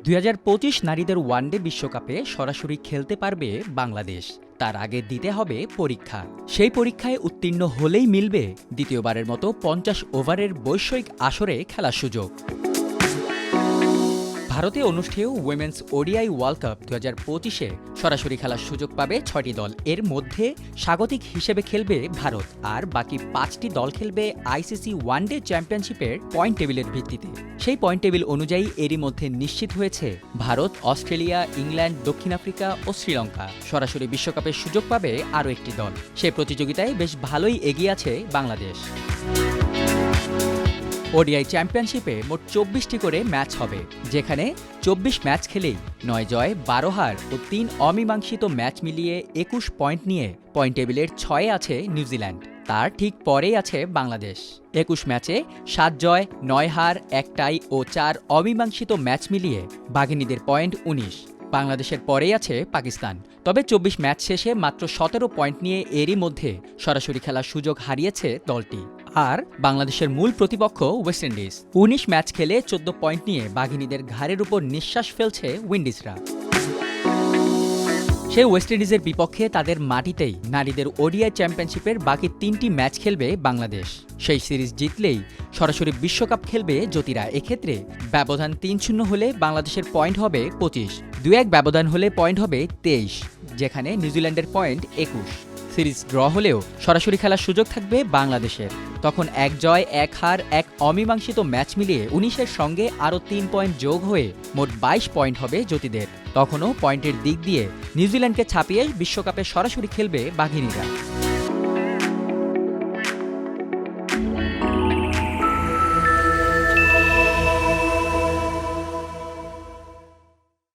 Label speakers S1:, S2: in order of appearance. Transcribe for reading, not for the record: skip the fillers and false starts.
S1: 2025 নারীদের ওয়ানডে বিশ্বকাপে সরাসরি খেলতে পারবে বাংলাদেশ। তার আগে দিতে হবে পরীক্ষা। সেই পরীক্ষায় উত্তীর্ণ হলেই মিলবে দ্বিতীয়বারের মতো 50 ওভারের বৈশ্বিক আসরে খেলার সুযোগ। ভারতে অনুষ্ঠেয় উইমেন্স ওডিআই ওয়ার্ল্ড কাপ 2025-এ সরাসরি খেলার সুযোগ পাবে 6টি দল। এর মধ্যে স্বাগতিক হিসেবে খেলবে ভারত, আর বাকি 5টি দল খেলবে আইসিসি ওয়ানডে চ্যাম্পিয়নশিপের পয়েন্ট টেবিলের ভিত্তিতে। সেই পয়েন্ট টেবিল অনুযায়ী এরই মধ্যে নিশ্চিত হয়েছে ভারত, অস্ট্রেলিয়া, ইংল্যান্ড, দক্ষিণ আফ্রিকা ও শ্রীলঙ্কা। সরাসরি বিশ্বকাপের সুযোগ পাবে আরও একটি দল। সেই প্রতিযোগিতায় বেশ ভালোই এগিয়ে আছে বাংলাদেশ। ওডিআই চ্যাম্পিয়নশিপে মোট 24টি করে ম্যাচ হবে, যেখানে 24 ম্যাচ খেলেই 9 জয়, 12 হার ও 3 অমীমাংসিত ম্যাচ মিলিয়ে 21 পয়েন্ট নিয়ে পয়েন্ট টেবিলের 6-এ আছে নিউজিল্যান্ড। তার ঠিক পরেই আছে বাংলাদেশ। 21 ম্যাচে 7 জয়, 9 হার, 1 টাই ও 4 অমীমাংসিত ম্যাচ মিলিয়ে বাঘিনীদের পয়েন্ট 19। বাংলাদেশের পরেই আছে পাকিস্তান। তবে 24 ম্যাচ শেষে মাত্র 17 পয়েন্ট নিয়ে এরই মধ্যে সরাসরি খেলার সুযোগ হারিয়েছে দলটি। আর বাংলাদেশের মূল প্রতিপক্ষ ওয়েস্ট ইন্ডিজ। 19 ম্যাচ খেলে 14 পয়েন্ট নিয়ে বাঘিনীদের ঘাড়ের উপর নিঃশ্বাস ফেলছে উইন্ডিজরা। সেই ওয়েস্ট ইন্ডিজের বিপক্ষে তাদের মাটিতেই নারীদের ওডিআই চ্যাম্পিয়নশিপের বাকি 3টি ম্যাচ খেলবে বাংলাদেশ। সেই সিরিজ জিতলেই সরাসরি বিশ্বকাপ খেলবে জ্যোতিরা। এক্ষেত্রে ব্যবধান 3-0 হলে বাংলাদেশের পয়েন্ট হবে 25, 2-1 ব্যবধান হলে পয়েন্ট হবে 23, যেখানে নিউজিল্যান্ডের পয়েন্ট 21। সিরিজ ড্র হলেও সরাসরি খেলার সুযোগ থাকবে বাংলাদেশের। তখন 1 জয়, 1 হার, 1 অমীমাংসিত ম্যাচ মিলিয়ে 19-এর সঙ্গে আরও 3 পয়েন্ট যোগ হয়ে মোট 22 পয়েন্ট হবে জ্যোতিদের। তখনও পয়েন্টের দিক দিয়ে নিউজিল্যান্ডকে ছাপিয়ে বিশ্বকাপে সরাসরি খেলবে বাঘিনীরা।